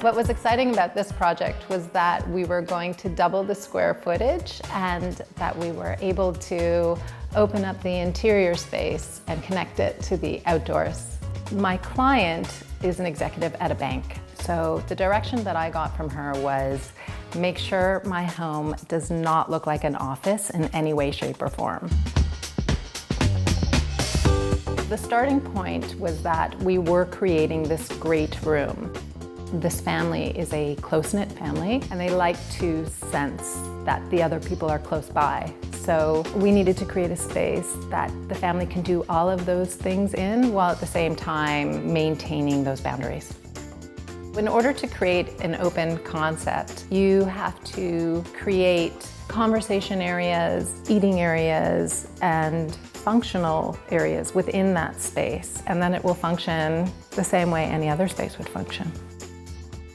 What was exciting about this project was that we were going to double the square footage and that we were able to open up the interior space and connect it to the outdoors. My client is an executive at a bank, so the direction that I got from her was make sure my home does not look like an office in any way, shape, or form. The starting point was that we were creating this great room. This family is a close-knit family, and they like to sense that the other people are close by. So we needed to create a space that the family can do all of those things in, while at the same time maintaining those boundaries. In order to create an open concept, you have to create conversation areas, eating areas, and functional areas within that space, and then it will function the same way any other space would function.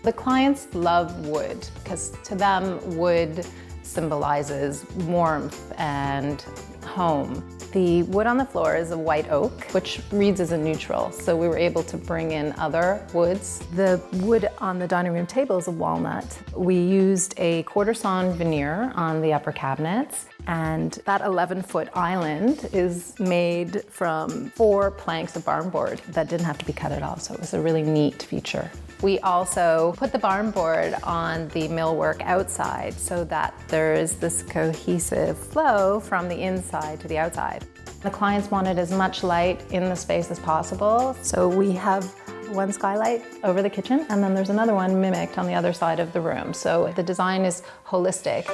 The clients love wood because to them, wood symbolizes warmth and home. The wood on the floor is a white oak, which reads as a neutral, so we were able to bring in other woods. The wood on the dining room table is a walnut. We used a quarter-sawn veneer on the upper cabinets, and that 11-foot island is made from 4 planks of barnboard that didn't have to be cut at all, so it was a really neat feature. We also put the barnboard on the millwork outside so that there is this cohesive flow from the inside to the outside. The clients wanted as much light in the space as possible, so we have one skylight over the kitchen, and then there's another one mimicked on the other side of the room. So the design is holistic.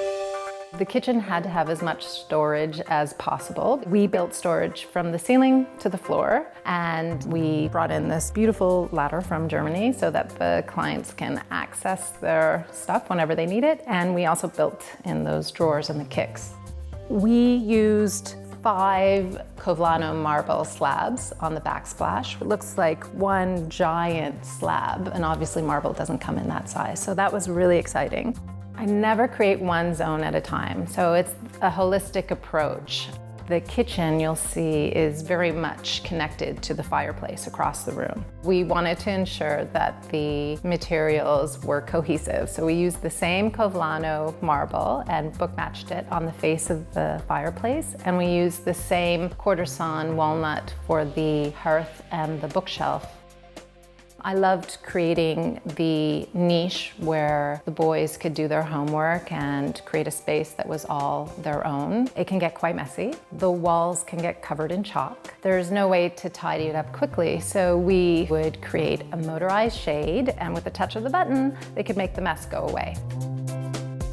The kitchen had to have as much storage as possible. We built storage from the ceiling to the floor, and we brought in this beautiful ladder from Germany so that the clients can access their stuff whenever they need it. And we also built in those drawers and the kicks. We used 5 covelano marble slabs on the backsplash. It looks like one giant slab, and obviously marble doesn't come in that size, so that was really exciting. I never create one zone at a time, so it's a holistic approach. The kitchen, you'll see, is very much connected to the fireplace across the room. We wanted to ensure that the materials were cohesive, so we used the same covelano marble and book matched it on the face of the fireplace, and we used the same quarter-sawn walnut for the hearth and the bookshelf. I loved creating the niche where the boys could do their homework and create a space that was all their own. It can get quite messy. The walls can get covered in chalk. There's no way to tidy it up quickly, so we would create a motorized shade, and with the touch of the button, they could make the mess go away.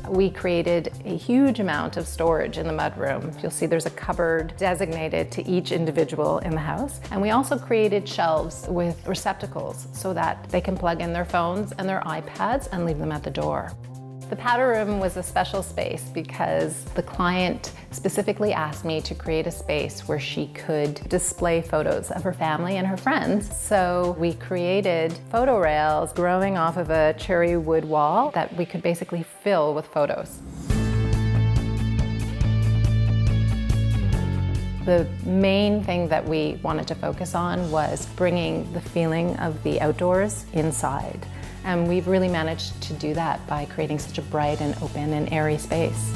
We created a huge amount of storage in the mudroom. You'll see there's a cupboard designated to each individual in the house. And we also created shelves with receptacles so that they can plug in their phones and their iPads and leave them at the door. The powder room was a special space because the client specifically asked me to create a space where she could display photos of her family and her friends. So we created photo rails growing off of a cherry wood wall that we could basically fill with photos. The main thing that we wanted to focus on was bringing the feeling of the outdoors inside. And we've really managed to do that by creating such a bright and open and airy space.